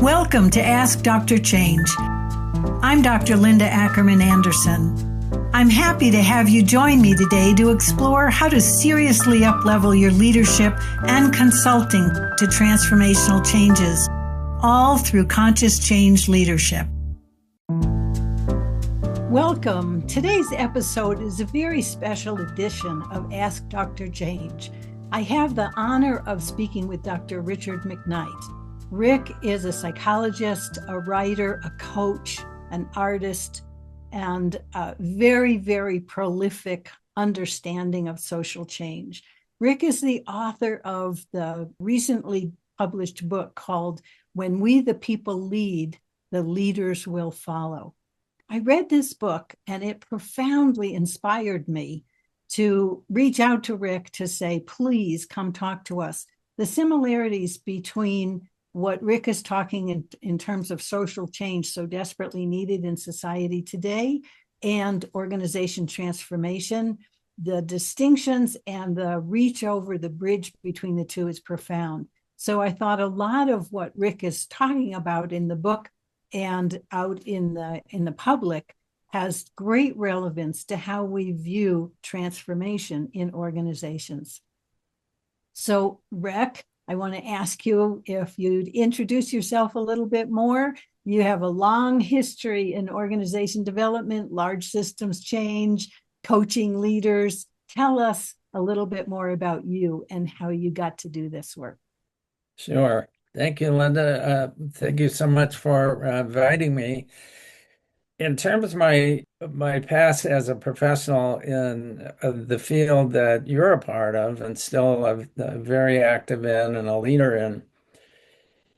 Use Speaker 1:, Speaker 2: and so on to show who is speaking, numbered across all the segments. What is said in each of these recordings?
Speaker 1: Welcome to Ask Dr. Change. I'm Dr. Linda Ackerman Anderson. I'm happy to have you join me today to explore how to seriously uplevel your leadership and consulting to transformational changes, all through conscious change leadership. Welcome. Today's episode is a very special edition of Ask Dr. Change. I have the honor of speaking with Dr. Richard McKnight. Rick is a psychologist, a writer, a coach, an artist, and a very, very prolific understanding of social change. Rick is the author of the recently published book called When We the People Lead, the Leaders Will Follow. I read this book and it profoundly inspired me to reach out to Rick to say, please come talk to us. The similarities between what Rick is talking in terms of social change so desperately needed in society today and organization transformation, the distinctions and the reach over the bridge between the two is profound. So I thought a lot of what Rick is talking about in the book and out in the public has great relevance to how we view transformation in organizations. So Rick, I want to ask you if you'd introduce yourself a little bit more. You have a long history in organization development, large systems change, coaching leaders. Tell us a little bit more about you and how you got to do this work.
Speaker 2: Sure. Thank you, Linda. Thank you so much for inviting me. In terms of my past as a professional in the field that you're a part of and still very active in and a leader in,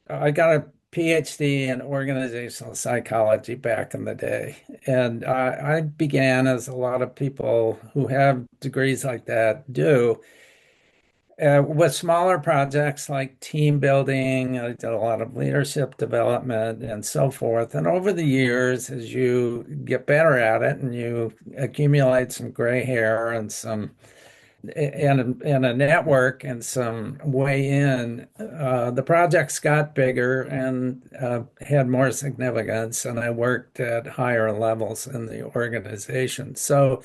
Speaker 2: I got a PhD in organizational psychology back in the day. And I began, as a lot of people who have degrees like that do, with smaller projects like team building. I did a lot of leadership development and so forth. And over the years, as you get better at it and you accumulate some gray hair and a network and some way in, the projects got bigger and had more significance. And I worked at higher levels in the organization. So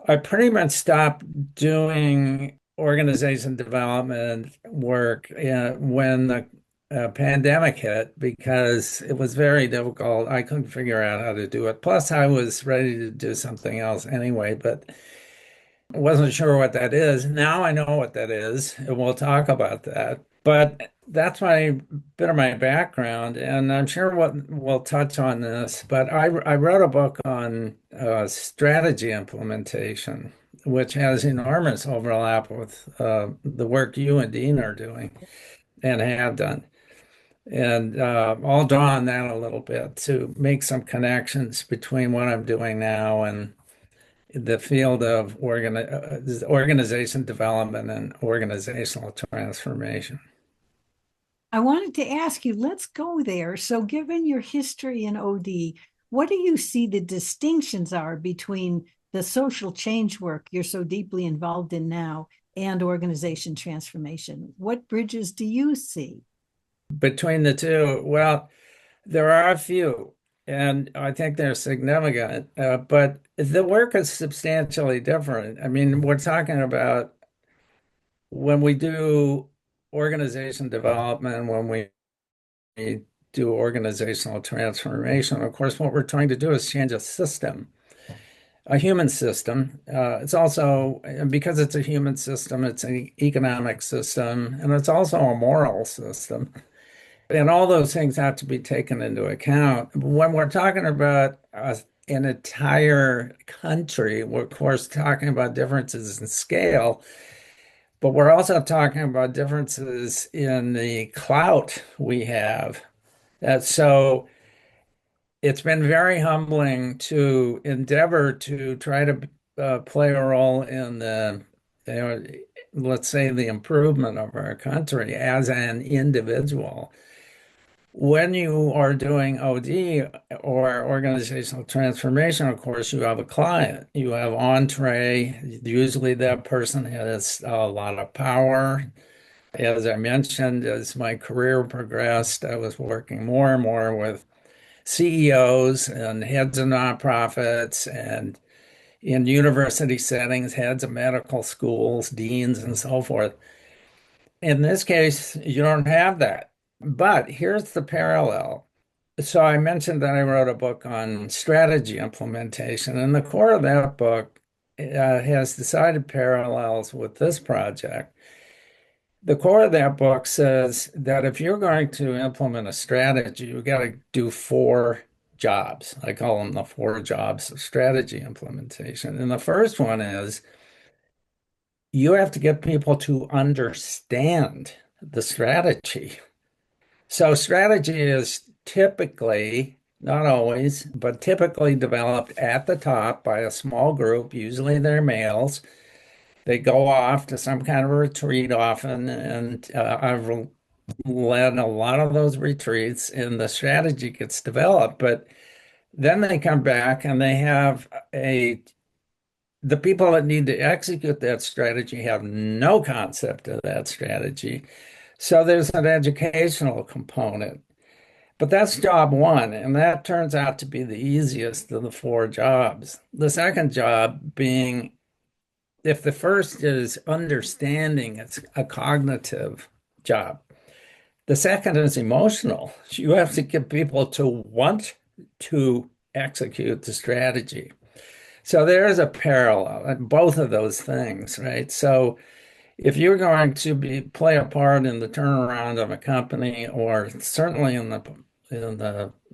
Speaker 2: I pretty much stopped doing organization development work when the pandemic hit because it was very difficult. I couldn't figure out how to do it. Plus, I was ready to do something else anyway, but wasn't sure what that is. Now I know what that is, and we'll talk about that. But that's my bit of my background, and I'm sure we'll touch on this. But I wrote a book on strategy implementation, which has enormous overlap with the work you and Dean are doing and have done. And I'll draw on that a little bit to make some connections between what I'm doing now and the field of organization development and organizational transformation.
Speaker 1: I wanted to ask you, let's go there. So given your history in OD, what do you see the distinctions are between the social change work you're so deeply involved in now and organization transformation? What bridges do you see?
Speaker 2: Between the two, well, there are a few, and I think they're significant, but the work is substantially different. I mean, we're talking about when we do organization development, when we do organizational transformation, of course, what we're trying to do is change a system, a human system. It's also, because it's a human system, it's an economic system, and it's also a moral system. And all those things have to be taken into account. When we're talking about an entire country, we're, of course, talking about differences in scale, but we're also talking about differences in the clout we have. So it's been very humbling to endeavor to try to play a role in let's say, the improvement of our country as an individual. When you are doing OD or organizational transformation, of course, you have a client, you have entree. Usually that person has a lot of power As I mentioned, as my career progressed, I was working more and more with CEOs and heads of nonprofits and in university settings, heads of medical schools, deans, and so forth. In this case, you don't have that. But here's the parallel. So I mentioned that I wrote a book on strategy implementation, and the core of that book has decided parallels with this project. The core of that book says that if you're going to implement a strategy, you got to do four jobs. I call them the four jobs of strategy implementation. And the first one is you have to get people to understand the strategy. So strategy is typically, not always, but typically developed at the top by a small group, usually they're males. They go off to some kind of retreat often, and I've led a lot of those retreats, and the strategy gets developed. But then they come back and they have the people that need to execute that strategy have no concept of that strategy. So there's an educational component. But that's job one, and that turns out to be the easiest of the four jobs. The second job being, if the first is understanding, it's a cognitive job. The second is emotional. You have to get people to want to execute the strategy. So there's a parallel in both of those things, right? So if you're going to play a part in the turnaround of a company, or certainly in the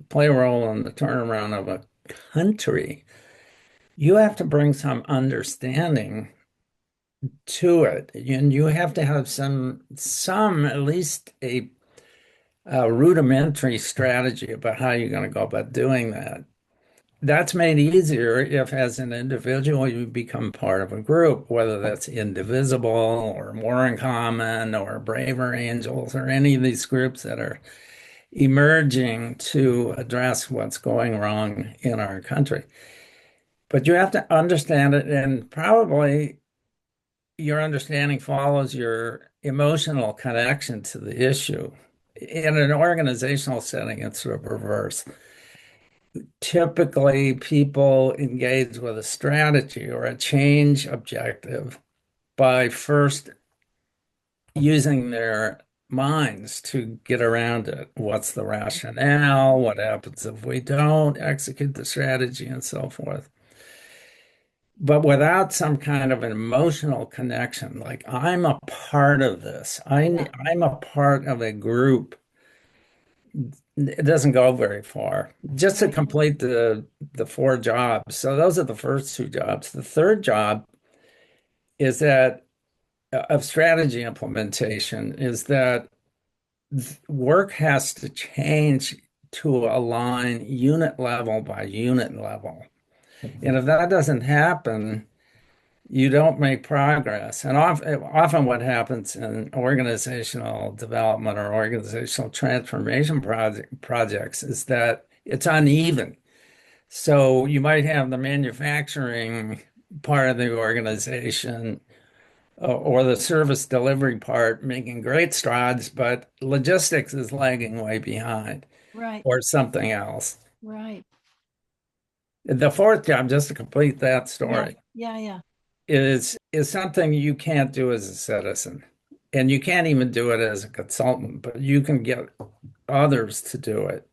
Speaker 2: play a role in the turnaround of a country, you have to bring some understanding to it, and you have to have some at least a rudimentary strategy about how you're going to go about doing that. That's made easier if, as an individual, you become part of a group, whether that's Indivisible or More in Common or Braver Angels or any of these groups that are emerging to address what's going wrong in our country. But you have to understand it, and probably your understanding follows your emotional connection to the issue. In an organizational setting, it's sort of reverse. Typically, people engage with a strategy or a change objective by first using their minds to get around it. What's the rationale? What happens if we don't execute the strategy and so forth? But without some kind of an emotional connection, like I'm a part of this, I'm a part of a group, it doesn't go very far. Just to complete the four jobs. So those are the first two jobs. The third job is that of strategy implementation is that work has to change to align unit level by unit level. And if that doesn't happen, you don't make progress. And often what happens in organizational development or organizational transformation projects is that it's uneven. So you might have the manufacturing part of the organization or the service delivery part making great strides, but logistics is lagging way behind
Speaker 1: Right,
Speaker 2: or something else.
Speaker 1: right.
Speaker 2: The fourth job, just to complete that
Speaker 1: Yeah,
Speaker 2: story,
Speaker 1: yeah, yeah.
Speaker 2: is something you can't do as a citizen. And you can't even do it as a consultant, but you can get others to do it.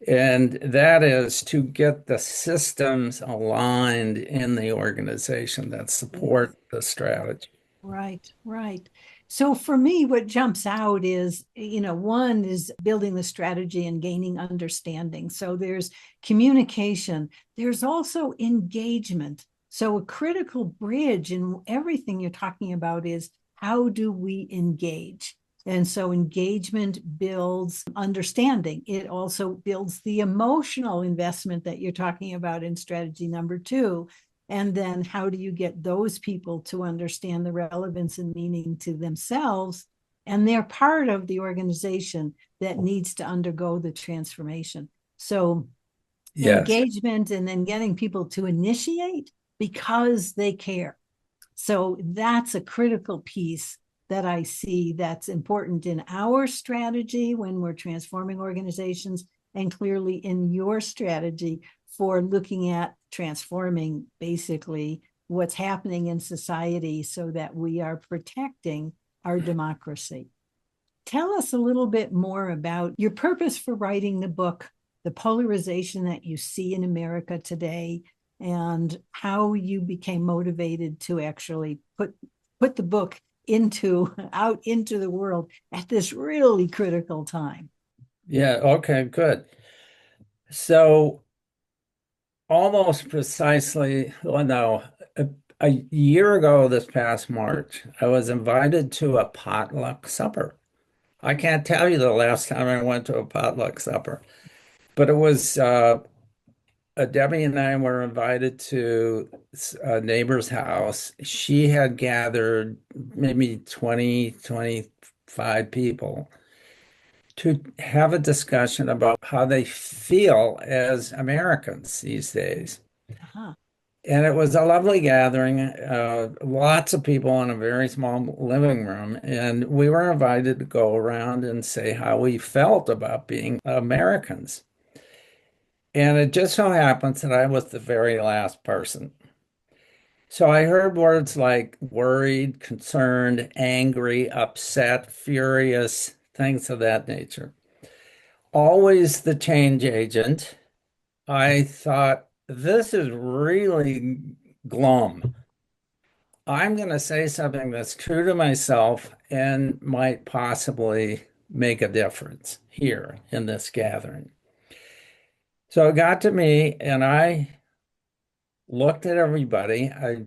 Speaker 2: And that is to get the systems aligned in the organization that support the strategy.
Speaker 1: Right, right. So for me, what jumps out is, one is building the strategy and gaining understanding. So there's communication, there's also engagement. So a critical bridge in everything you're talking about is how do we engage? And so engagement builds understanding. It also builds the emotional investment that you're talking about in strategy number two. And then how do you get those people to understand the relevance and meaning to themselves? And they're part of the organization that needs to undergo the transformation. So
Speaker 2: Yes.
Speaker 1: engagement and then getting people to initiate because they care. So that's a critical piece. that I see that's important in our strategy when we're transforming organizations, and clearly in your strategy for looking at transforming basically what's happening in society so that we are protecting our democracy. Tell us a little bit more about your purpose for writing the book, the polarization that you see in America today, and how you became motivated to actually put the book out into the world at this really critical time.
Speaker 2: Yeah, okay, good. So almost precisely, well, no, a year ago this past March, I was invited to a potluck supper. I can't tell you the last time I went to a potluck supper, but it was Debbie and I were invited to a neighbor's house. She had gathered maybe 20, 25 people to have a discussion about how they feel as Americans these days.
Speaker 1: Uh-huh.
Speaker 2: And it was a lovely gathering, lots of people in a very small living room. And we were invited to go around and say how we felt about being Americans. And it just so happens that I was the very last person. So I heard words like worried, concerned, angry, upset, furious, things of that nature. Always the change agent. I thought, this is really glum. I'm going to say something that's true to myself and might possibly make a difference here in this gathering. So it got to me, and I looked at everybody. I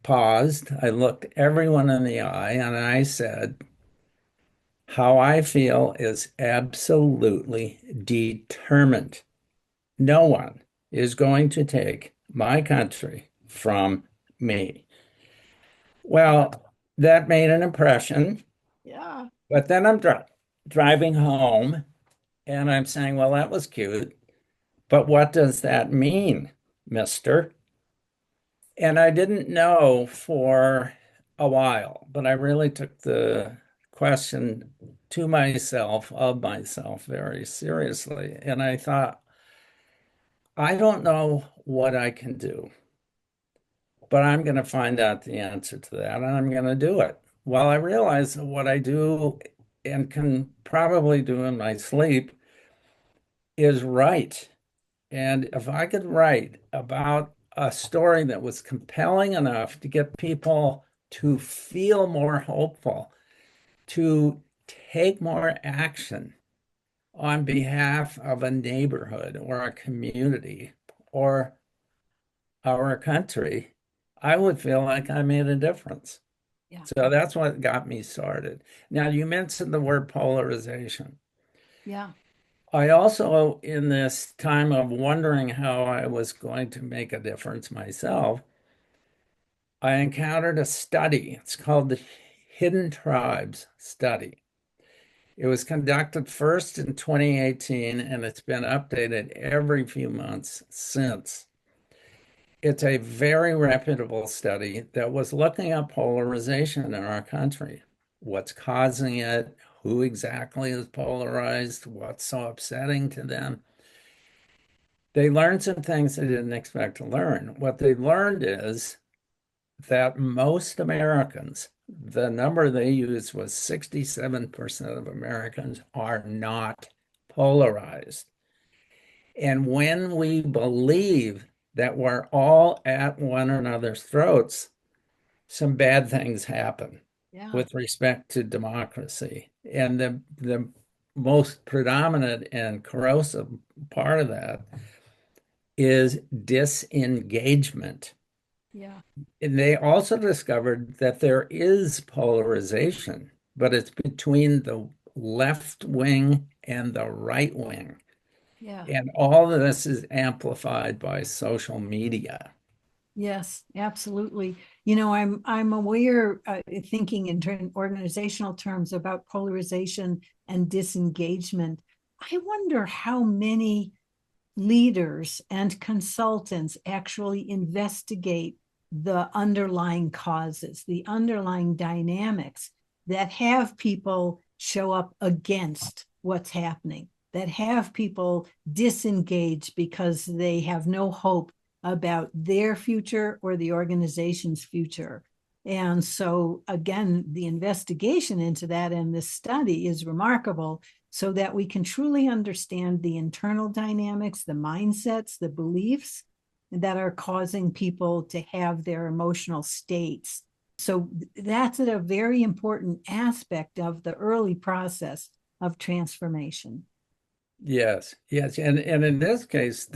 Speaker 2: paused. I looked everyone in the eye, and I said, how I feel is absolutely determined. No one is going to take my country from me. Well, that made an impression.
Speaker 1: Yeah.
Speaker 2: But then I'm driving home and I'm saying, well, that was cute. But what does that mean, mister? And I didn't know for a while, but I really took the question to myself, of myself, very seriously. And I thought, I don't know what I can do, but I'm going to find out the answer to that and I'm going to do it. Well, I realize that what I do and can probably do in my sleep is write. And if I could write about a story that was compelling enough to get people to feel more hopeful, to take more action on behalf of a neighborhood or a community or our country, I would feel like I made a difference.
Speaker 1: Yeah.
Speaker 2: So that's what got me started. Now, you mentioned the word polarization.
Speaker 1: Yeah.
Speaker 2: I also, in this time of wondering how I was going to make a difference myself, I encountered a study. It's called the Hidden Tribes Study. It was conducted first in 2018, and it's been updated every few months since. It's a very reputable study that was looking at polarization in our country. What's causing it? Who exactly is polarized? What's so upsetting to them? They learned some things they didn't expect to learn. What they learned is that most Americans, the number they used was 67% of Americans are not polarized. And when we believe that we're all at one another's throats, some bad things happen
Speaker 1: Yeah.
Speaker 2: with respect to democracy. And the most predominant and corrosive part of that is disengagement.
Speaker 1: Yeah.
Speaker 2: And they also discovered that there is polarization, but it's between the left wing and the right wing.
Speaker 1: Yeah.
Speaker 2: And all of this is amplified by social media.
Speaker 1: Yes, absolutely. I'm aware, thinking in organizational terms about polarization and disengagement. I wonder how many leaders and consultants actually investigate the underlying causes, the underlying dynamics, that have people show up against what's happening, that have people disengage because they have no hope about their future or the organization's future. And so, again, the investigation into that and this study is remarkable so that we can truly understand the internal dynamics, the mindsets, the beliefs that are causing people to have their emotional states. So that's a very important aspect of the early process of transformation.
Speaker 2: Yes, yes. And in this case,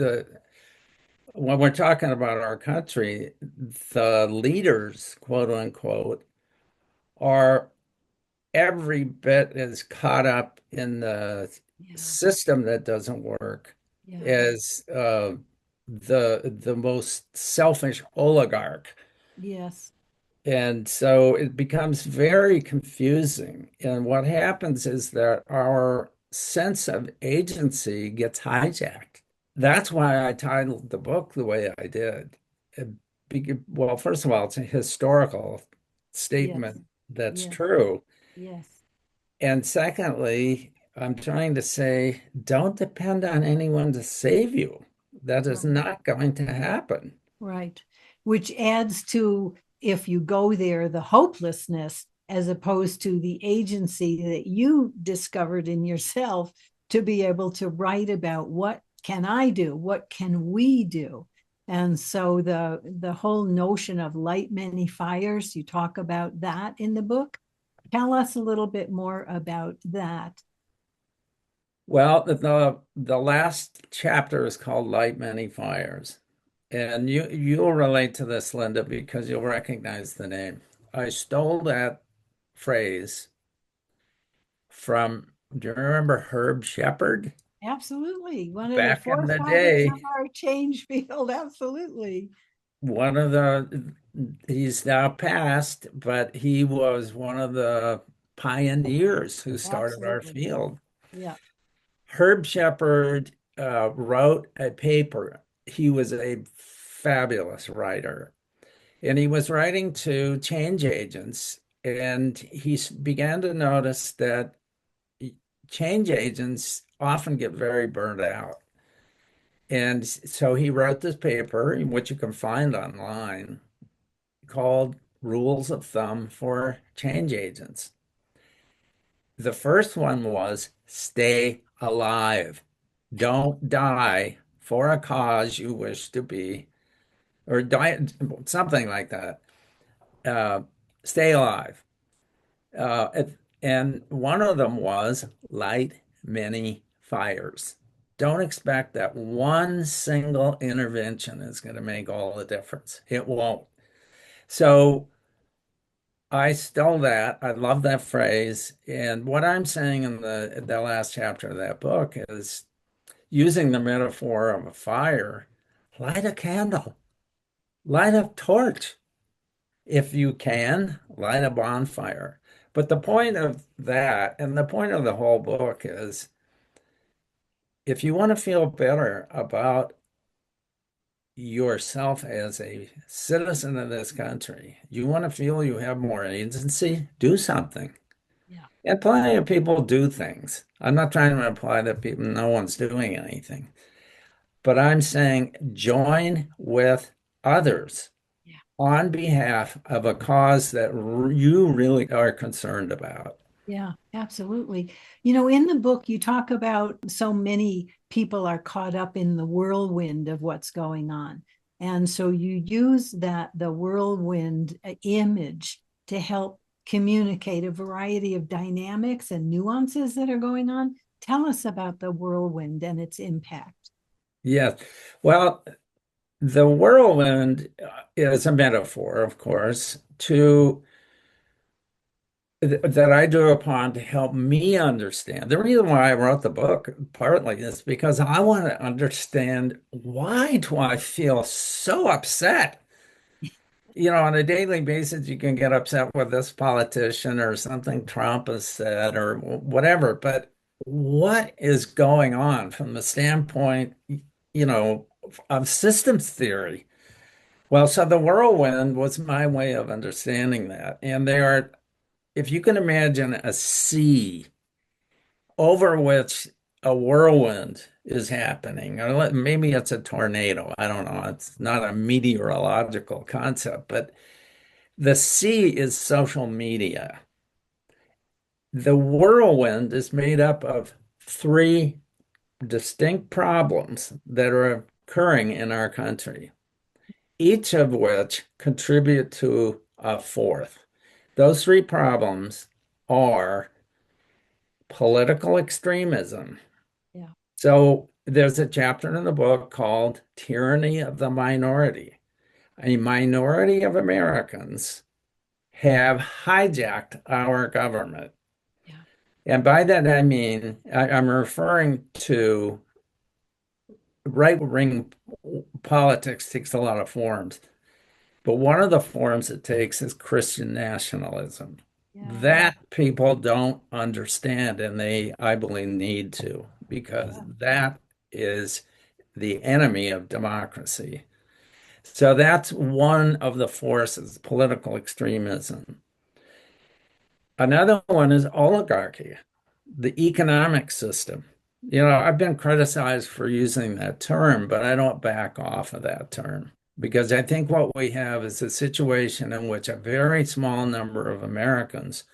Speaker 2: when we're talking about our country, the leaders, quote unquote, are every bit as caught up in the
Speaker 1: Yeah,
Speaker 2: system that doesn't work
Speaker 1: yeah,
Speaker 2: as the most selfish oligarch.
Speaker 1: yes,
Speaker 2: And so it becomes very confusing. And what happens is that our sense of agency gets hijacked. That's why I titled the book the way I did. Well, first of all, it's a historical
Speaker 1: yes,
Speaker 2: statement that's
Speaker 1: yes,
Speaker 2: true.
Speaker 1: yes.
Speaker 2: And secondly, I'm trying to say, don't depend on anyone to save you. That is
Speaker 1: Right.
Speaker 2: not going to happen.
Speaker 1: Right. Which adds to, if you go there, the hopelessness as opposed to the agency that you discovered in yourself to be able to write about what can I do? What can we do? And so the whole notion of light many fires, you talk about that in the book. Tell us a little bit more about that.
Speaker 2: Well, the last chapter is called Light Many Fires. And you'll relate to this, Linda, because you'll recognize the name. I stole that phrase from, do you remember Herb Shepherd?
Speaker 1: Absolutely. One of the
Speaker 2: Back in the
Speaker 1: forefathers of
Speaker 2: day,
Speaker 1: our change field. Absolutely.
Speaker 2: one of the, he's now passed, but he was one of the pioneers who started our
Speaker 1: Absolutely.
Speaker 2: field.
Speaker 1: Yeah.
Speaker 2: Herb Shepherd wrote a paper. He was a fabulous writer, and he was writing to change agents, and he began to notice that change agents often get very burned out. And so he wrote this paper, which you can find online, called Rules of Thumb for Change Agents. The first one was stay alive. Don't die for a cause you wish to be, or die, something like that. Uh, Stay alive. And one of them was light many fires. Don't expect that one single intervention is going to make all the difference. It won't. So I stole that. I love that phrase. And what I'm saying in the last chapter of that book is using the metaphor of a fire, light a candle, light a torch. If you can, light a bonfire. But the point of that, and the point of the whole book is if you want to feel better about yourself as a citizen of this country, you want to feel you have more agency, do something.
Speaker 1: Yeah.
Speaker 2: And plenty of people do things. I'm not trying to imply that no one's doing anything, but I'm saying join with others
Speaker 1: Yeah.
Speaker 2: on behalf of a cause that you really are concerned about.
Speaker 1: Yeah, absolutely. You know, in the book, you talk about so many people are caught up in the whirlwind of what's going on. And so you use the whirlwind image to help communicate a variety of dynamics and nuances that are going on. Tell us about the whirlwind and its impact.
Speaker 2: Yes. Well, the whirlwind is a metaphor, of course, to that I drew upon to help me understand. The reason why I wrote the book partly is because I want to understand why do I feel so upset? You know, on a daily basis, you can get upset with this politician or something Trump has said or whatever, but what is going on from the standpoint, of systems theory? Well, so the whirlwind was my way of understanding that. And if you can imagine a sea over which a whirlwind is happening, or maybe it's a tornado. I don't know. It's not a meteorological concept, but the sea is social media. The whirlwind is made up of three distinct problems that are occurring in our country, each of which contribute to a fourth. Those three problems are political extremism.
Speaker 1: Yeah.
Speaker 2: So there's a chapter in the book called Tyranny of the Minority. A minority of Americans have hijacked our government.
Speaker 1: Yeah.
Speaker 2: And by that, I mean, I'm referring to right-wing politics takes a lot of forms. But one of the forms it takes is Christian nationalism.
Speaker 1: Yeah.
Speaker 2: That people don't understand, and they, I believe, need to, because
Speaker 1: Yeah.
Speaker 2: that is the enemy of democracy. So that's one of the forces, political extremism. Another one is oligarchy, the economic system. You know, I've been criticized for using that term, but I don't back off of that term because I think what we have is a situation in which a very small number of Americans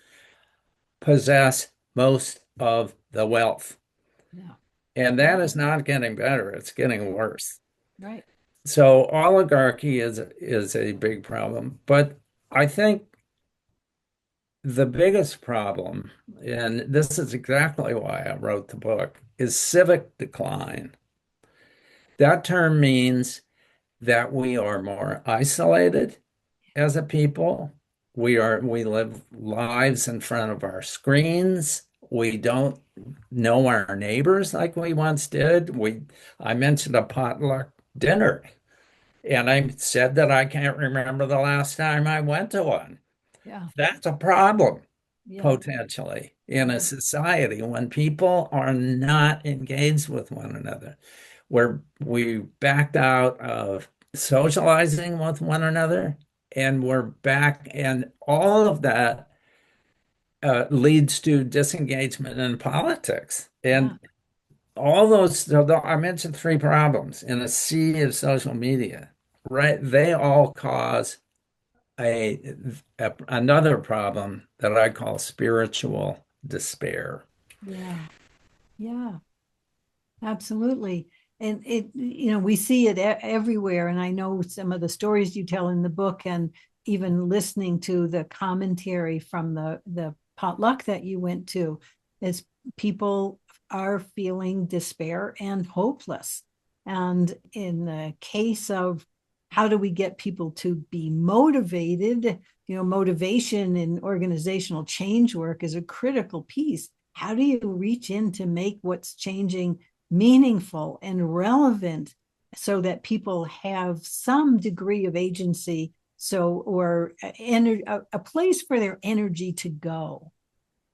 Speaker 2: possess most of the wealth.
Speaker 1: Yeah.
Speaker 2: And
Speaker 1: Yeah.
Speaker 2: that is not getting better, it's getting worse.
Speaker 1: Right.
Speaker 2: So oligarchy is a big problem. But I think the biggest problem, and this is exactly why I wrote the book, is civic decline. That term means that we are more isolated as a people. We live lives in front of our screens. We don't know our neighbors like we once did. I mentioned a potluck dinner, and I said that I can't remember the last time I went to one.
Speaker 1: Yeah.
Speaker 2: That's a problem
Speaker 1: Yeah.
Speaker 2: potentially in a
Speaker 1: Yeah.
Speaker 2: society when people are not engaged with one another, where we backed out of socializing with one another, and we're back, and all of that leads to disengagement in politics.
Speaker 1: Yeah.
Speaker 2: And all those, so I mentioned three problems in a sea of social media, right? They all cause another problem that I call spiritual despair.
Speaker 1: Yeah. Yeah. Absolutely. And we see it everywhere. And I know some of the stories you tell in the book, and even listening to the commentary from the potluck that you went to, is people are feeling despair and hopeless. And in the case of how do we get people to be motivated, motivation in organizational change work is a critical piece. How do you reach in to make what's changing meaningful and relevant so that people have some degree of agency, or a place for their energy to go.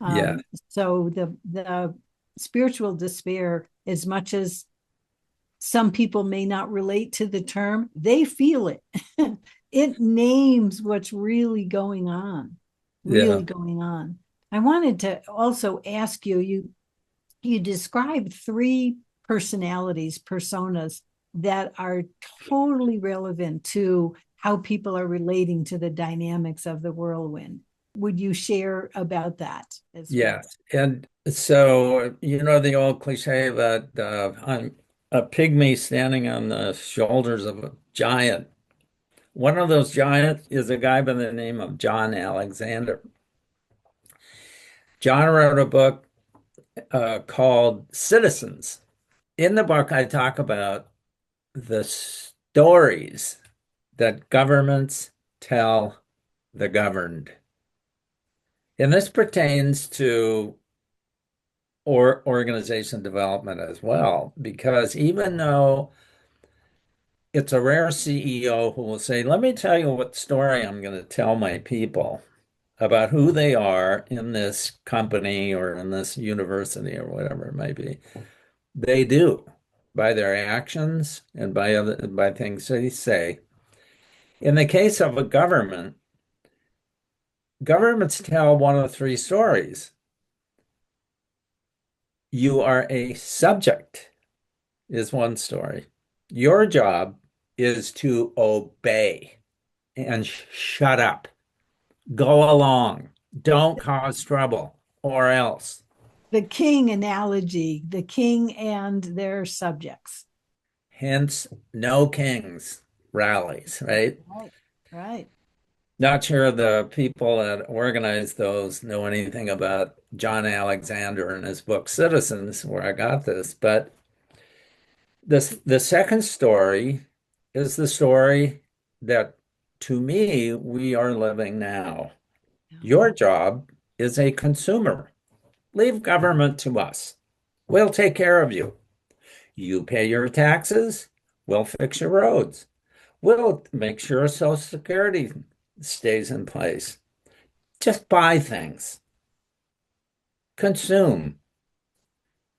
Speaker 2: Yeah,
Speaker 1: So the spiritual despair, as much as some people may not relate to the term, they feel it. It names what's really going on,
Speaker 2: yeah,
Speaker 1: really going on. I wanted to also ask you described three personas that are totally relevant to how people are relating to the dynamics of the whirlwind. Would you share about that as well?
Speaker 2: yes. And so, you know, the old cliche that I'm a pygmy standing on the shoulders of a giant. One of those giants is a guy by the name of John Alexander. John wrote a book called Citizens. In the book, I talk about the stories that governments tell the governed. And this pertains to organization development as well, because even though it's a rare CEO who will say, let me tell you what story I'm going to tell my people about who they are in this company or in this university or whatever it might be. They do by their actions and by things they say. In the case of a government, Governments tell one of three stories. You are a subject is one story. Your job is to obey and shut up. Go along. Don't cause trouble or else.
Speaker 1: The king analogy, the king and their subjects.
Speaker 2: Hence, no kings rallies, right?
Speaker 1: Right, right.
Speaker 2: Not sure the people that organized those know anything about John Alexander and his book Citizens, where I got this. But the second story is the story that, to me, we are living now.
Speaker 1: Yeah.
Speaker 2: Your job is a consumer. Leave government to us. We'll take care of you. You pay your taxes, we'll fix your roads. We'll make sure Social Security stays in place. Just buy things, consume,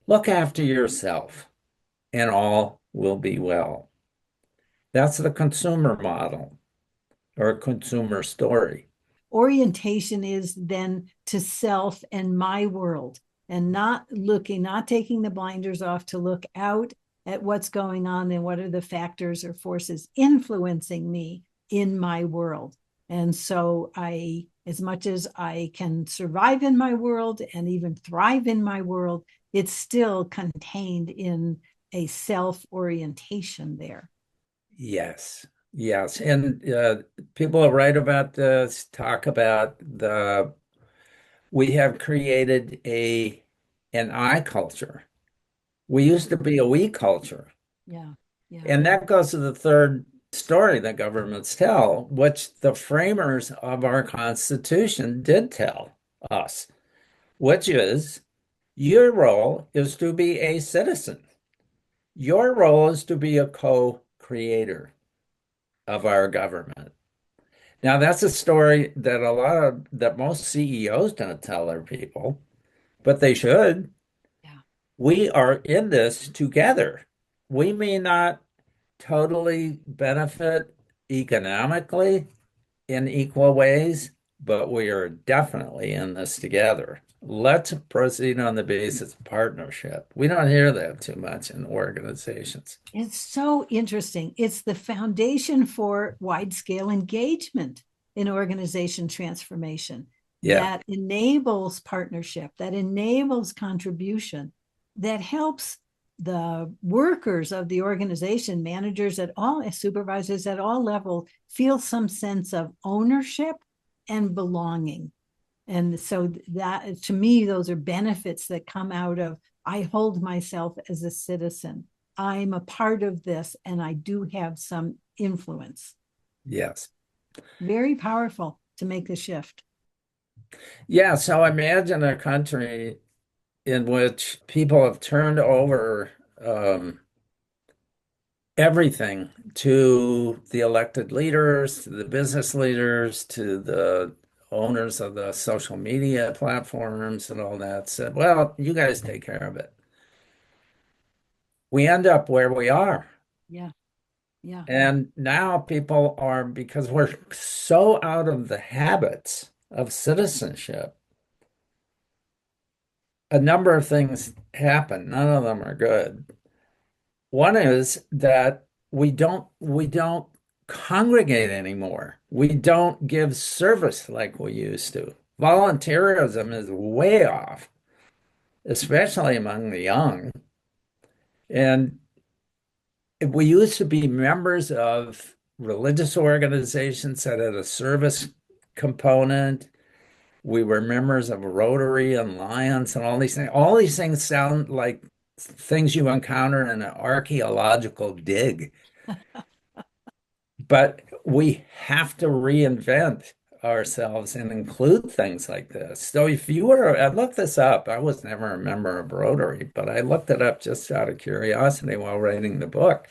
Speaker 2: look after yourself, and all will be well. That's the consumer model or consumer story.
Speaker 1: Orientation is then to self and my world, and not taking the blinders off to look out at what's going on and what are the factors or forces influencing me in my world. And so as much as I can survive in my world and even thrive in my world, it's still contained in a self orientation there.
Speaker 2: Yes, yes. And people that write about this talk about we have created an I culture. We used to be a we culture.
Speaker 1: Yeah, yeah,
Speaker 2: And that goes to the third story that governments tell, which the framers of our Constitution did tell us, which is your role is to be a citizen. Your role is to be a co-creator of our government. Now, that's a story that most CEOs don't tell their people, but they should.
Speaker 1: yeah.
Speaker 2: We are in this together. We may not totally benefit economically in equal ways, but we are definitely in this together. Let's proceed on the basis of partnership. We don't hear that too much in organizations.
Speaker 1: It's so interesting. It's the foundation for wide scale engagement in organization transformation
Speaker 2: Yeah.
Speaker 1: that enables partnership, that enables contribution, that helps the workers of the organization, managers at all, supervisors at all levels, feel some sense of ownership and belonging. And so that, to me, those are benefits that come out of I hold myself as a citizen. I'm a part of this and I do have some influence.
Speaker 2: Yes.
Speaker 1: Very powerful to make the shift.
Speaker 2: Yeah. So imagine a country in which people have turned over everything to the elected leaders, to the business leaders, to the owners of the social media platforms and all that. Said, well, you guys take care of it. We end up where we are.
Speaker 1: Yeah. Yeah.
Speaker 2: And now people are, because we're so out of the habits of citizenship, a number of things happen. None of them are good. One is that we don't congregate anymore. We don't give service like we used to. Volunteerism is way off, especially among the young. And we used to be members of religious organizations that had a service component. We were members of Rotary and Lions and all these things. All these things sound like things you encounter in an archaeological dig. But we have to reinvent ourselves and include things like this. So if you were, I looked this up. I was never a member of Rotary, but I looked it up just out of curiosity while writing the book.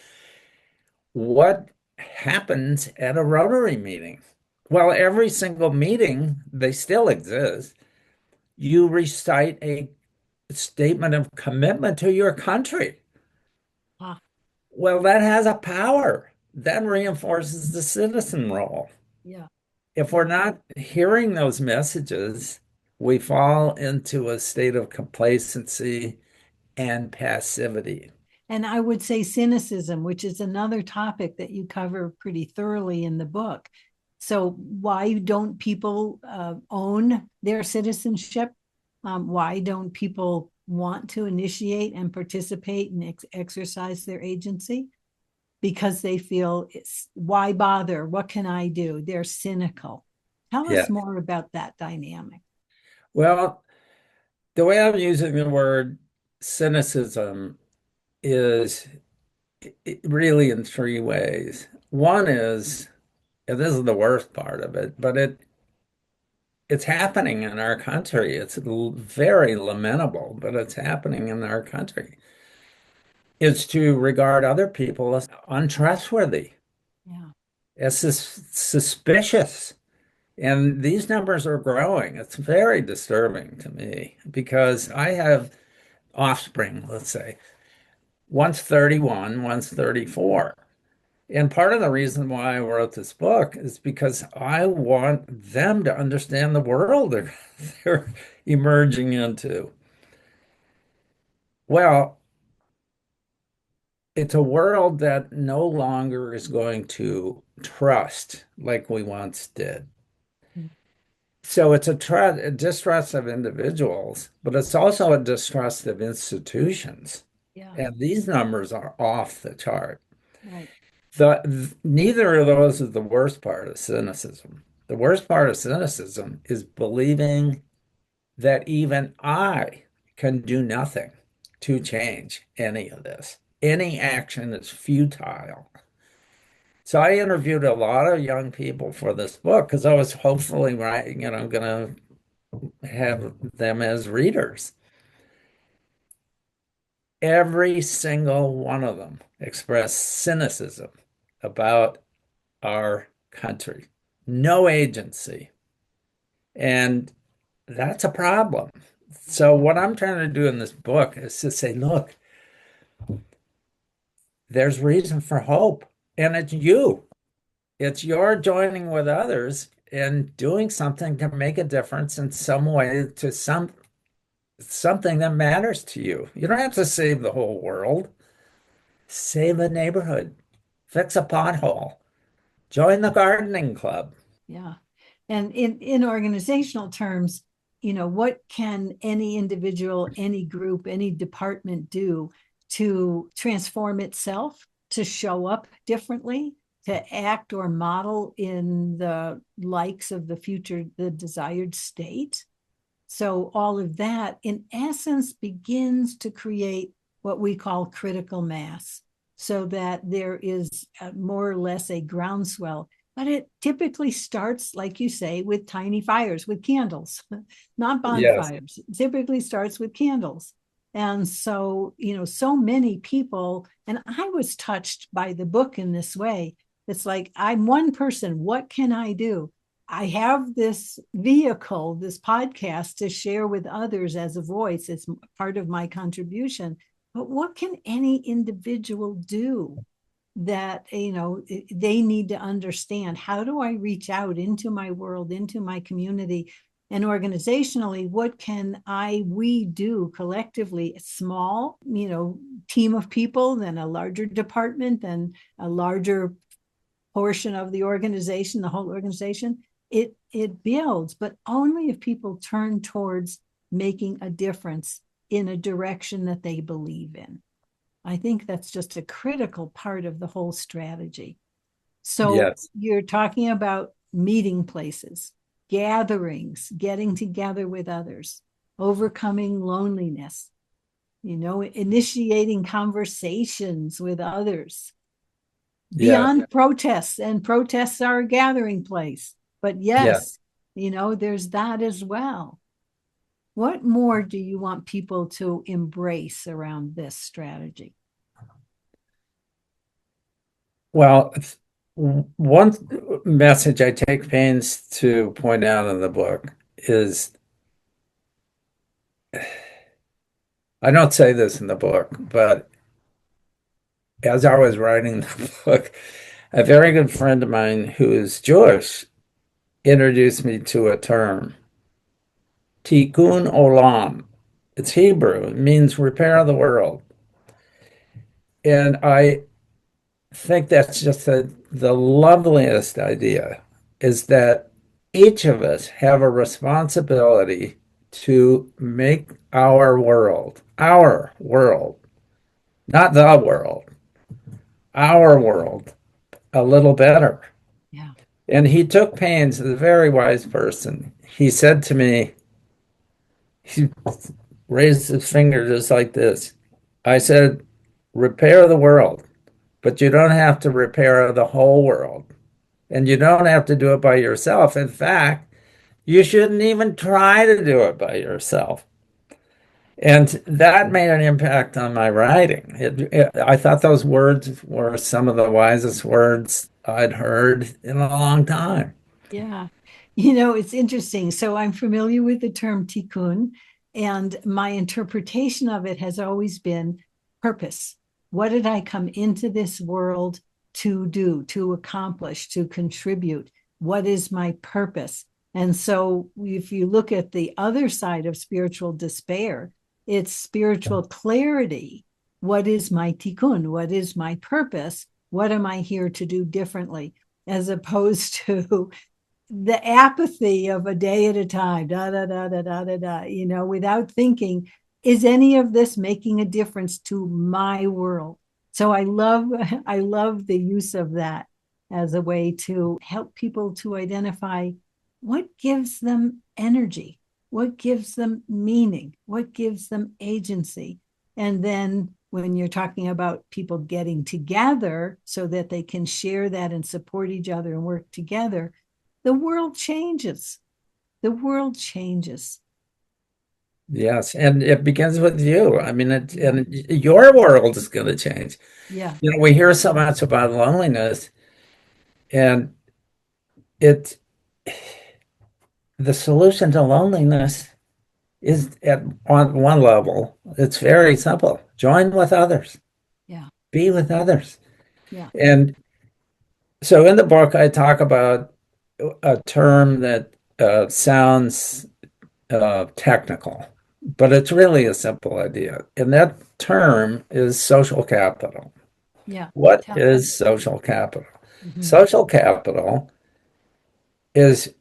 Speaker 2: What happens at a Rotary meeting? Well, every single meeting, they still exist. You recite a statement of commitment to your country.
Speaker 1: Ah,
Speaker 2: Well, that has a power. That reinforces the citizen role.
Speaker 1: yeah.
Speaker 2: if we're not hearing those messages, we fall into a state of complacency and passivity.
Speaker 1: And I would say cynicism, which is another topic that you cover pretty thoroughly in the book. So, why don't people own their citizenship? Why don't people want to initiate and participate and exercise their agency? Because they feel it's why bother? What can I do? They're cynical. Tell
Speaker 2: Yeah.
Speaker 1: us more about that dynamic.
Speaker 2: Well, the way I'm using the word cynicism is really in three ways. One is, and this is the worst part of it, but it's happening in our country. It's very lamentable, but it's happening in our country. Is to regard other people as untrustworthy,
Speaker 1: Yeah.
Speaker 2: as suspicious. And these numbers are growing. It's very disturbing to me because I have offspring, let's say. One's 31, one's 34. And part of the reason why I wrote this book is because I want them to understand the world they're emerging into. Well, it's a world that no longer is going to trust like we once did. So it's a distrust of individuals, but it's also a distrust of institutions.
Speaker 1: Yeah.
Speaker 2: And these numbers are off the chart.
Speaker 1: Right.
Speaker 2: Neither of those is the worst part of cynicism. The worst part of cynicism is believing that even I can do nothing to change any of this. Any action is futile. So I interviewed a lot of young people for this book because I was hopefully going to have them as readers. Every single one of them expressed cynicism about our country. No agency. And that's a problem. So what I'm trying to do in this book is to say, look, there's reason for hope. And it's you. It's your joining with others and doing something to make a difference in some way to something that matters to you. You don't have to save the whole world. Save a neighborhood. Fix a pothole. Join the gardening club.
Speaker 1: Yeah. And in organizational terms, what can any individual, any group, any department do to transform itself, to show up differently, to act or model in the likes of the future, the desired state? So all of that, in essence, begins to create what we call critical mass, so that there is more or less a groundswell. But it typically starts, like you say, with tiny fires, with candles, not
Speaker 2: Yes.
Speaker 1: bonfires. It typically starts with candles. And so, so many people, and I was touched by the book in this way. It's like, I'm one person. What can I do? I have this vehicle, this podcast to share with others as a voice. It's part of my contribution. But what can any individual do that, they need to understand? How do I reach out into my world, into my community? And organizationally, what can we do collectively? A small, team of people, then a larger department, then a larger portion of the organization, the whole organization. It builds, but only if people turn towards making a difference in a direction that they believe in. I think that's just a critical part of the whole strategy. So
Speaker 2: Yes.
Speaker 1: you're talking about meeting places, gatherings, getting together with others, overcoming loneliness, initiating conversations with others,
Speaker 2: Yeah.
Speaker 1: beyond protests, and protests are a gathering place. But
Speaker 2: Yeah.
Speaker 1: yes, there's that as well. What more do you want people to embrace around this strategy?
Speaker 2: Well, one message I take pains to point out in the book is I don't say this in the book, but as I was writing the book, a very good friend of mine who is Jewish introduced me to a term, tikkun olam. It's Hebrew. It means repair the world. And I think that's just the loveliest idea is that each of us have a responsibility to make our world, not the world, our world a little better.
Speaker 1: Yeah.
Speaker 2: And he took pains, a very wise person. He said to me, he raised his finger just like this. I said, repair the world, but you don't have to repair the whole world. And you don't have to do it by yourself. In fact, you shouldn't even try to do it by yourself. And that made an impact on my writing. I thought those words were some of the wisest words I'd heard in a long time.
Speaker 1: Yeah. It's interesting. So I'm familiar with the term tikkun, and my interpretation of it has always been purpose. What did I come into this world to do, to accomplish, to contribute? What is my purpose? And so if you look at the other side of spiritual despair, it's spiritual clarity. What is my tikkun? What is my purpose? What am I here to do differently? As opposed to the apathy of a day at a time, da da da da da da da, without thinking, is any of this making a difference to my world? So I love the use of that as a way to help people to identify what gives them energy, what gives them meaning, what gives them agency. And then when you're talking about people getting together so that they can share that and support each other and work together, the world changes. The world changes.
Speaker 2: Yes, and it begins with you. I mean, and your world is going to change.
Speaker 1: Yeah.
Speaker 2: We hear so much about loneliness, and it the solution to loneliness is on one level. It's very simple. Join with others.
Speaker 1: Yeah.
Speaker 2: Be with others.
Speaker 1: Yeah.
Speaker 2: And so in the book, I talk about a term that sounds technical, but it's really a simple idea. And that term is social capital.
Speaker 1: Yeah.
Speaker 2: What
Speaker 1: Tell.
Speaker 2: is social capital?
Speaker 1: Mhm.
Speaker 2: Social capital is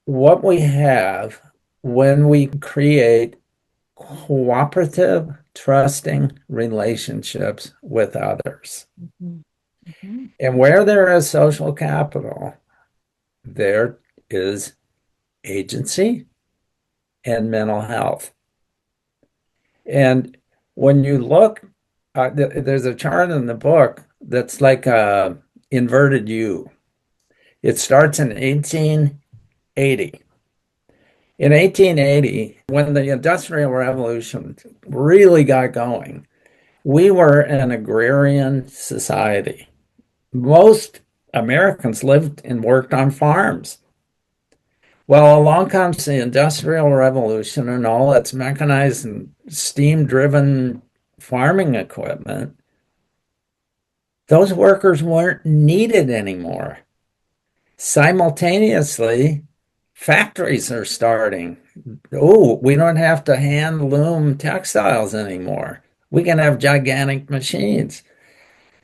Speaker 2: what we have when we create cooperative, trusting relationships with others.
Speaker 1: Mhm. Mhm.
Speaker 2: And where there is social capital, there is agency and mental health. And when you look, there's a chart in the book that's like a inverted U. It starts in 1880. In 1880, when the Industrial Revolution really got going, we were an agrarian society. Most Americans lived and worked on farms. Well, along comes the Industrial Revolution and all its mechanized and steam-driven farming equipment. Those workers weren't needed anymore. Simultaneously, factories are starting. Oh, we don't have to hand loom textiles anymore. We can have gigantic machines.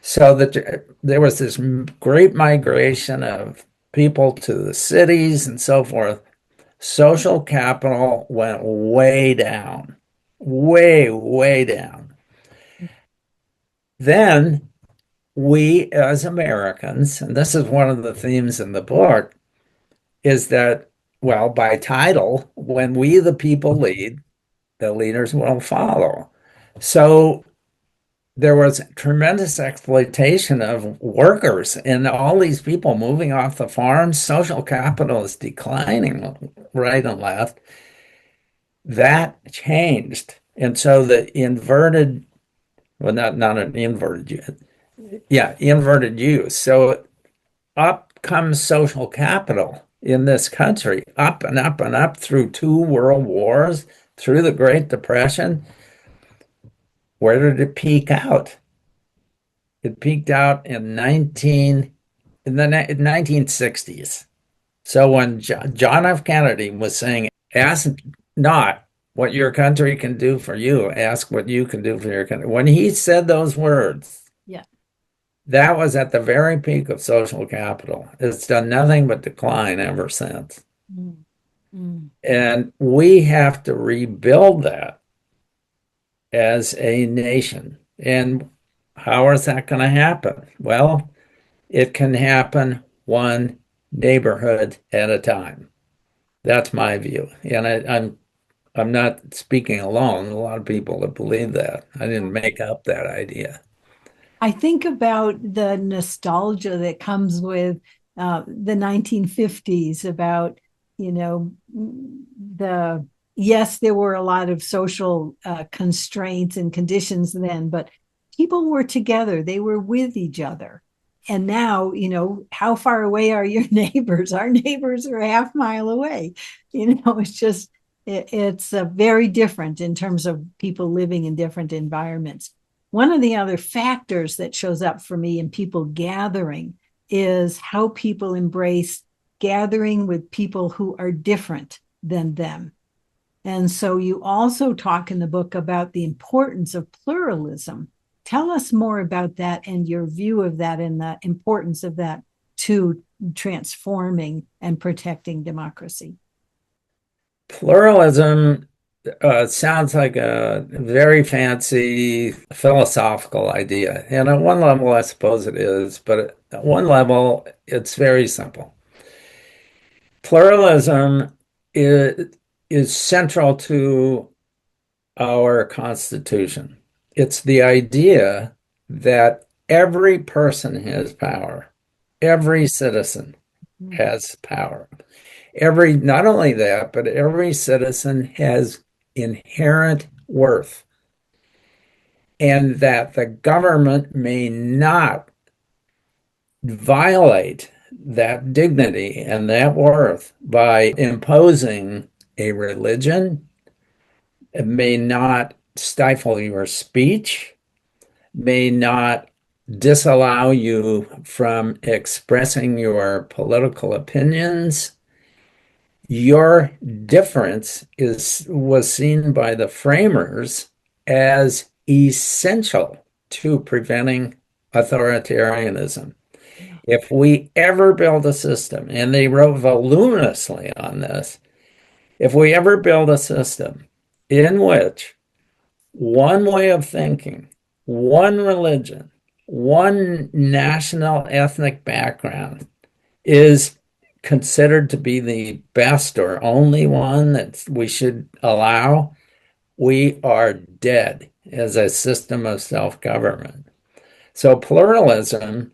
Speaker 2: So that there was this great migration of people to the cities and so forth. Social capital went way down, way, way down. Then we as Americans, and this is one of the themes in the book, is that, well, by title, when we the people lead, the leaders will follow. So there was tremendous exploitation of workers and all these people moving off the farms. Social capital is declining right and left. That changed. And so the inverted, well, not an inverted U, yeah, inverted U. So up comes social capital in this country, up and up and up through two world wars, through the Great Depression. Where did it peak out? It peaked out in the 1960s. So when John F. Kennedy was saying, ask not what your country can do for you, ask what you can do for your country. When he said those words,
Speaker 1: Yeah.
Speaker 2: that was at the very peak of social capital. It's done nothing but decline ever since.
Speaker 1: Mm, mm.
Speaker 2: And we have to rebuild that as a nation. And how is that going to happen? Well, it can happen one neighborhood at a time. That's my view. And I'm not speaking alone. A lot of people that believe that. I didn't make up that idea.
Speaker 1: I think about the nostalgia that comes with the 1950s about, you know, the, yes, there were a lot of social constraints and conditions then, but people were together, they were with each other. And now, how far away are your neighbors? Our neighbors are a half mile away. It's just, it's very different in terms of people living in different environments. One of the other factors that shows up for me in people gathering is how people embrace gathering with people who are different than them. And so you also talk in the book about the importance of pluralism. Tell us more about that and your view of that and the importance of that to transforming and protecting democracy.
Speaker 2: Pluralism sounds like a very fancy philosophical idea. And at one level, I suppose it is, but at one level, it's very simple. Pluralism is central to our Constitution. It's the idea that every person has power, every citizen has power. Not only that, but every citizen has inherent worth, and that the government may not violate that dignity and that worth by imposing a religion. It may not stifle your speech, may not disallow you from expressing your political opinions. Your difference was seen by the framers as essential to preventing authoritarianism. If we ever build a system, and they wrote voluminously on this, if we ever build a system in which one way of thinking, one religion, one national ethnic background is considered to be the best or only one that we should allow, we are dead as a system of self-government. So pluralism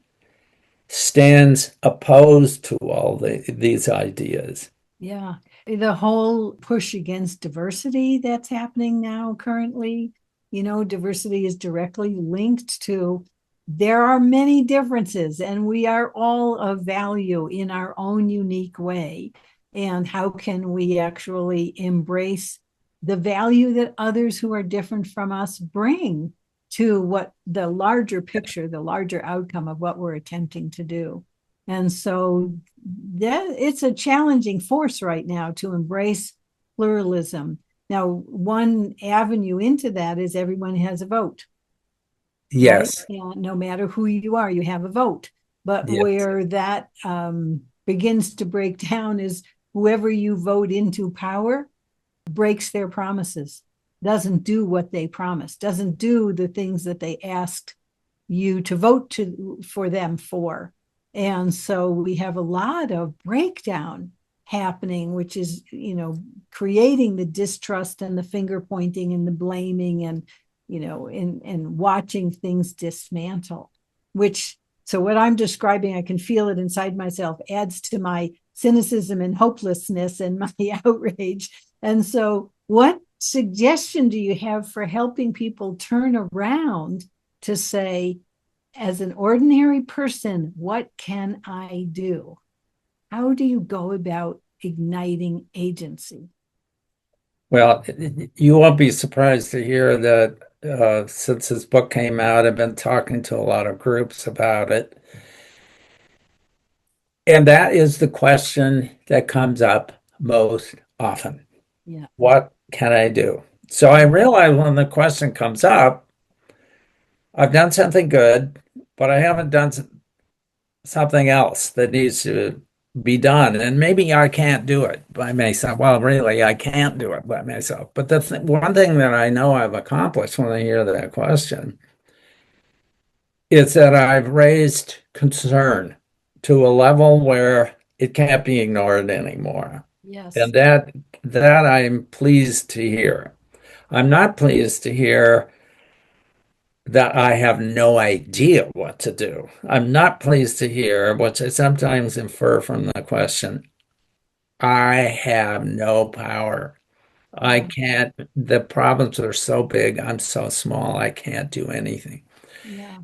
Speaker 2: stands opposed to all these ideas.
Speaker 1: Yeah. The whole push against diversity that's happening now currently, diversity is directly linked to there are many differences and we are all of value in our own unique way. And how can we actually embrace the value that others who are different from us bring to what the larger picture, the larger outcome of what we're attempting to do? And so that it's a challenging force right now to embrace pluralism. Now, one avenue into that is everyone has a vote, right?
Speaker 2: Yes,
Speaker 1: And no matter who you are, you have a vote. But
Speaker 2: yes.
Speaker 1: where that begins to break down is whoever you vote into power breaks their promises, doesn't do what they promised, doesn't do the things that they asked you to vote for them for. And so we have a lot of breakdown happening, which is, creating the distrust and the finger pointing and the blaming and, and watching things dismantle, which, so what I'm describing, I can feel it inside myself, adds to my cynicism and hopelessness and my outrage. And so what suggestion do you have for helping people turn around to say, as an ordinary person, what can I do? How do you go about igniting agency?
Speaker 2: Well, you won't be surprised to hear that since this book came out, I've been talking to a lot of groups about it. And that is the question that comes up most often.
Speaker 1: Yeah.
Speaker 2: What can I do? So I realize when the question comes up, I've done something good, but I haven't done something else that needs to be done. And maybe I can't do it by myself. Well, really, I can't do it by myself. But the one thing that I know I've accomplished when I hear that question is that I've raised concern to a level where it can't be ignored anymore.
Speaker 1: Yes.
Speaker 2: And that I'm pleased to hear. I'm not pleased to hear that I have no idea what to do. I'm not pleased to hear, which I sometimes infer from the question, I have no power. I
Speaker 1: Yeah.
Speaker 2: can't, the problems are so big, I'm so small, I can't do anything.
Speaker 1: Yeah.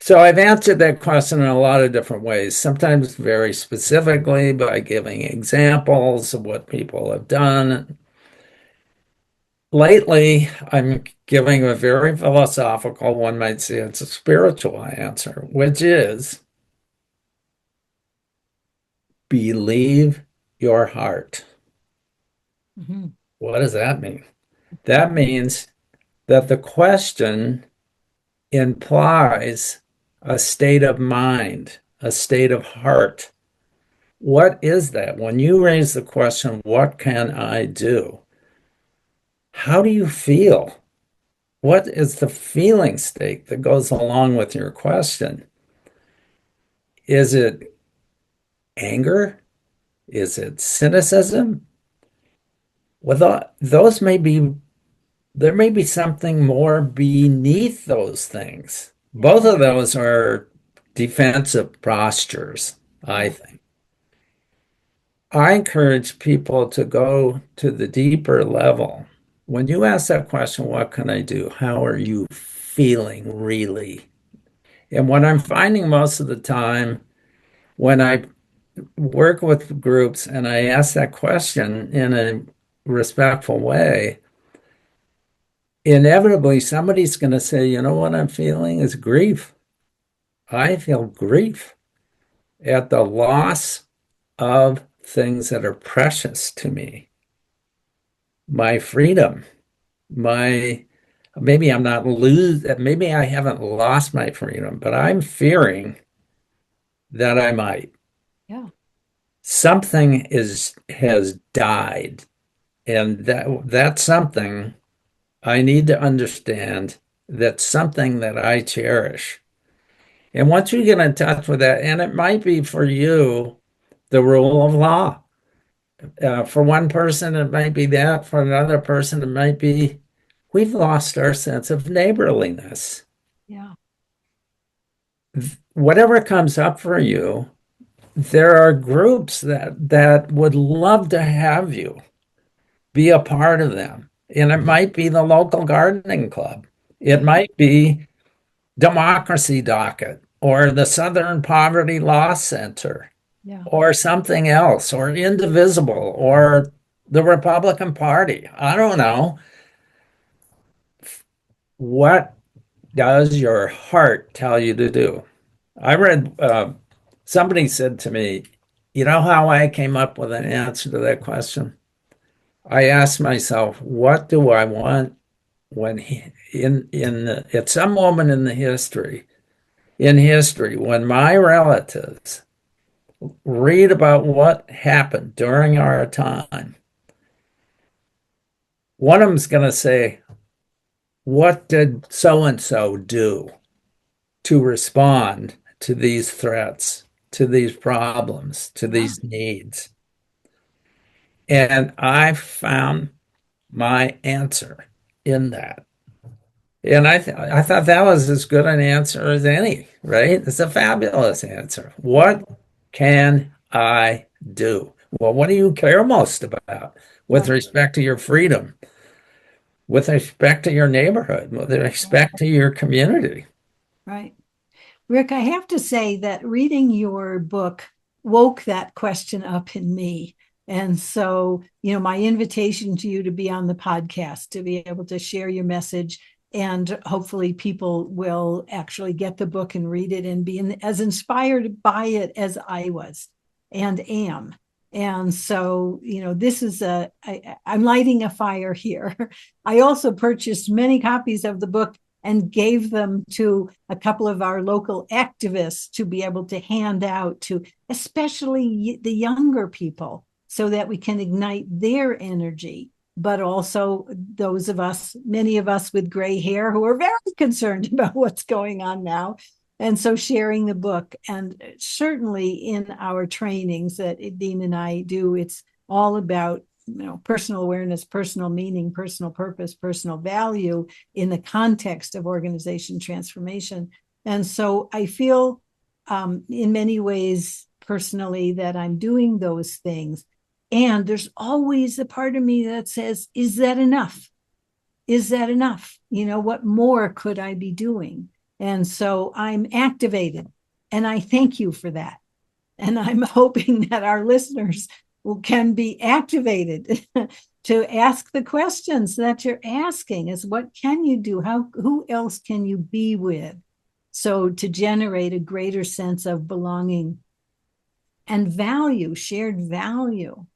Speaker 2: So I've answered that question in a lot of different ways, sometimes very specifically by giving examples of what people have done. Lately, I'm giving a very philosophical, one might say it's a spiritual answer, which is believe your heart.
Speaker 1: Hmm.
Speaker 2: What does that mean? That means that the question implies a state of mind, a state of heart. What is that? When you raise the question, what can I do? How do you feel? What is the feeling state that goes along with your question? Is it anger? Is it cynicism? Well, those may be, there may be something more beneath those things.
Speaker 1: Yeah.
Speaker 2: Both of those are defensive postures, I
Speaker 1: Yeah.
Speaker 2: think. I encourage people to go to the deeper level. When you ask that question, what can I do? How are you feeling really? And what I'm finding most of the time when I work with groups and I ask that question in a respectful way, inevitably somebody's going to say, you know what I'm feeling is grief. I feel grief at the loss of things that are precious to me, my freedom, my maybe I'm not lose maybe I haven't lost my freedom, but I'm fearing that I might.
Speaker 1: Yeah.
Speaker 2: Something is has died, and that's something I need to understand, that's something that I cherish. And once you get in touch with that, and it might be for you the rule of law. For one person, it might be that. For another person, it might be we've lost our sense of neighborliness.
Speaker 1: Yeah.
Speaker 2: Whatever comes up for you, there are groups that would love to have you be a part of them. And it might be the local gardening club. It might be Democracy Docket or the Southern Poverty Law Center
Speaker 1: Yeah.
Speaker 2: or something else or Indivisible or the Republican Party. I don't know. What does your heart tell you to do? I read, somebody said to me, you know how I came up with an answer to that question? I asked myself, what do I want when at some moment in history, when my relatives read about what happened during our time, one of them's going to say, what did so and so do to respond to these threats, to these problems, to
Speaker 1: Yeah.
Speaker 2: these needs? And I found my answer in that. And I thought that was as good an answer as any, right? It's a fabulous answer. What can I do? Well, what do you care most about with
Speaker 1: Yeah.
Speaker 2: respect to your freedom, with respect to your neighborhood, with respect to your community?
Speaker 1: Right. Rick, I have to say that reading your book woke that question up in me. And so, my invitation to you to be on the podcast, to be able to share your message, and hopefully people will actually get the book and read it and be as inspired by it as I was. and am. And so, this is I'm lighting a fire here. I also purchased many copies of the book and gave them to a couple of our local activists to be able to hand out to especially the younger people so that we can ignite their energy, but also those of us, many of us with gray hair who are very concerned about what's going on now. And so sharing the book, and certainly in our trainings that Dean and I do, it's all about personal awareness, personal meaning, personal purpose, personal value in the context of organization transformation. And so I feel in many ways personally that I'm doing those things. And there's always a part of me that says, is that enough? Is that enough? What more could I be doing? And so I'm activated, and I thank you for that. And I'm hoping that our listeners can be activated to ask the questions that you're asking is what can you do? Who else can you be with? So to generate a greater sense of belonging and value, shared value.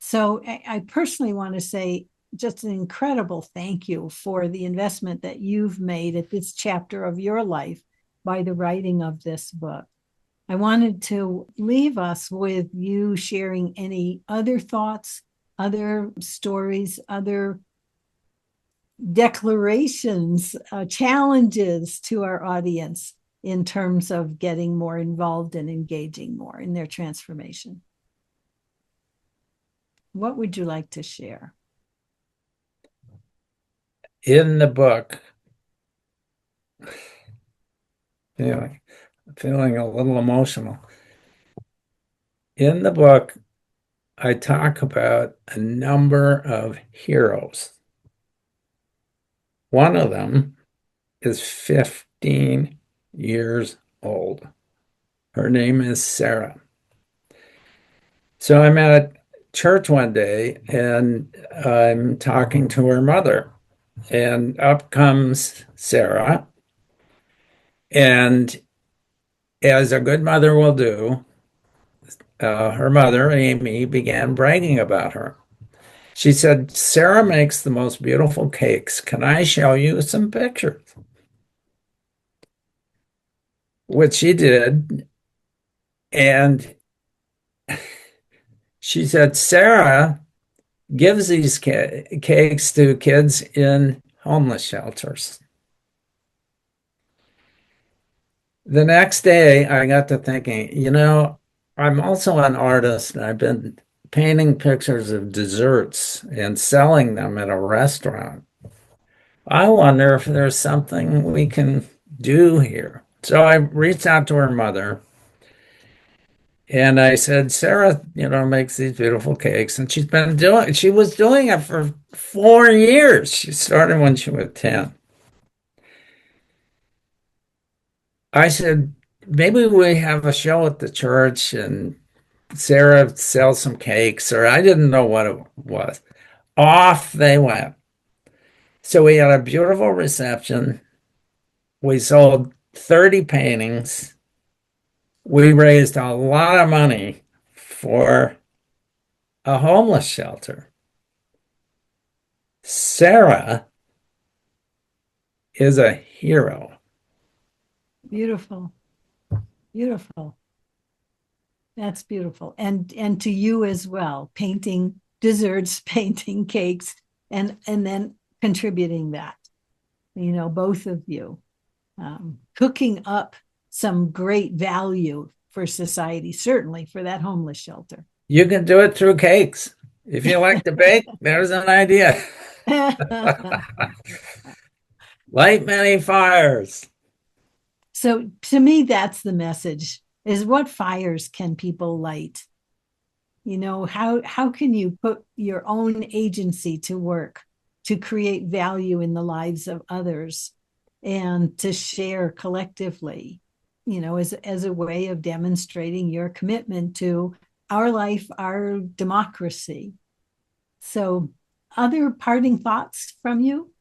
Speaker 1: So I personally want to say just an incredible thank you for the investment that you've made at this chapter of your life by the writing of this book. I wanted to leave us with you sharing any other thoughts, other stories, other declarations, challenges to our audience in terms of getting more involved and engaging more in their transformation. What would you like to share?
Speaker 2: In the book, feeling a little emotional. In the book, I talk about a number of heroes. One of them is 15 years old. Her name is Sarah. So I'm at church one day and I'm talking to her mother, and up comes Sarah. And as a good mother will do, her mother, Amy, began bragging about her. She said, "Sarah makes the most beautiful cakes. Can I show you some pictures?" Which she did. And she said, "Sarah gives these cakes to kids in homeless shelters." The next day, I got to thinking, I'm also an artist, and I've been painting pictures of desserts and selling them at a restaurant. I wonder if there's something we can do here. So I reached out to her mother and I said, "Sarah, makes these beautiful cakes." And she was doing it for 4 years. She started when she was 10. I said, "Maybe we have a show at the church and Sarah sells some cakes," or I didn't know what it was. Off they went. So we had a beautiful reception. We sold 30 paintings. We raised a lot of money for a homeless shelter. Sarah is a hero.
Speaker 1: Beautiful. Beautiful. That's beautiful. And to you as well, painting desserts, painting cakes, and then contributing that, both of you, cooking up some great value for society, certainly for that homeless shelter.
Speaker 2: You can do it through cakes. If you like to bake, there's an idea. Light many fires.
Speaker 1: So to me, that's the message, is what fires can people light? How can you put your own agency to work to create value in the lives of others and to share collectively, as a way of demonstrating your commitment to our life, our democracy. So, other parting thoughts from you?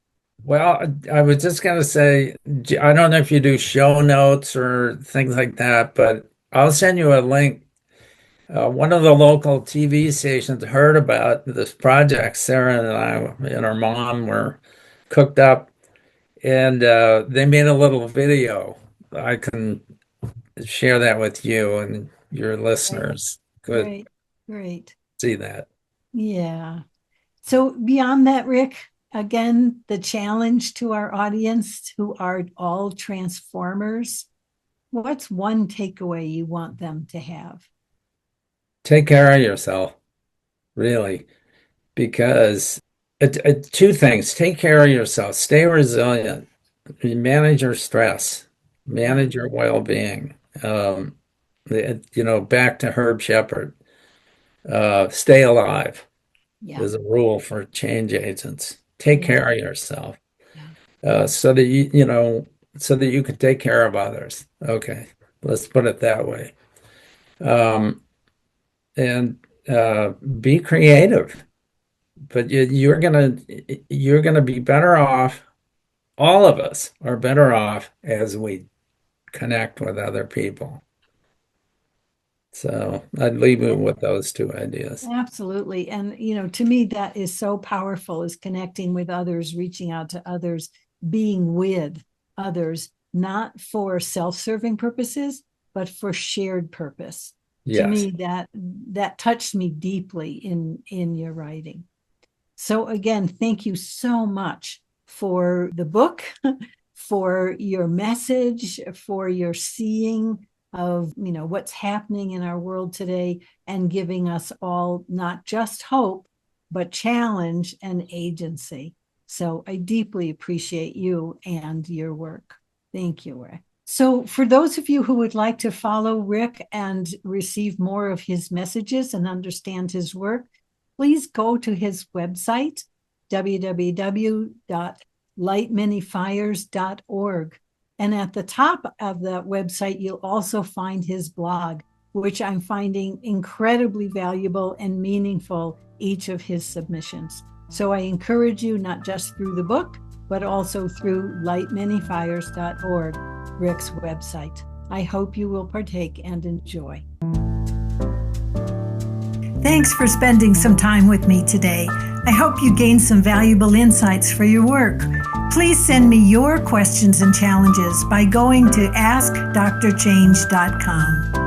Speaker 2: Well, I was just going to say, I don't know if you do show notes or things like that, but I'll send you a link One of the local TV stations heard about this project. Sarah and I and our mom were cooked up, and they made a little video. I can share that with you and your
Speaker 1: Great,
Speaker 2: listeners. Could
Speaker 1: great, great.
Speaker 2: see that.
Speaker 1: Yeah. So beyond that, Rick, again, the challenge to our audience who are all transformers, what's one takeaway you want them to have?
Speaker 2: Take care of yourself, really, because two things. Take care of yourself. Stay resilient. Manage your stress.
Speaker 1: Yeah,
Speaker 2: Manage your well-being. Back to Herb Shepherd. Stay alive
Speaker 1: yeah,
Speaker 2: is a rule for change agents. Take
Speaker 1: yeah,
Speaker 2: care of yourself,
Speaker 1: yeah.
Speaker 2: so that so that you can take care of others. Okay, let's put it that way. Um, and be creative, but you're gonna be better off. All of us are better off as we connect with other people. So I'd leave it with those two ideas.
Speaker 1: Absolutely. And, to me, that is so powerful is connecting with others, reaching out to others, being with others, not for self-serving purposes, but for shared purpose. To
Speaker 2: Yes.
Speaker 1: me, that touched me deeply in your writing. So again, thank you so much for the book, for your message, for your seeing of what's happening in our world today and giving us all not just hope, but challenge and agency. So I deeply appreciate you and your work. Thank you, Rick. So for those of you who would like to follow Rick and receive more of his messages and understand his work, please go to his website, www.lightmanyfires.org. And at the top of that website, you'll also find his blog, which I'm finding incredibly valuable and meaningful, each of his submissions. So I encourage you, not just through the book, but also through lightmanyfires.org, Rick's website. I hope you will partake and enjoy. Thanks for spending some time with me today. I hope you gained some valuable insights for your work. Please send me your questions and challenges by going to askdrchange.com.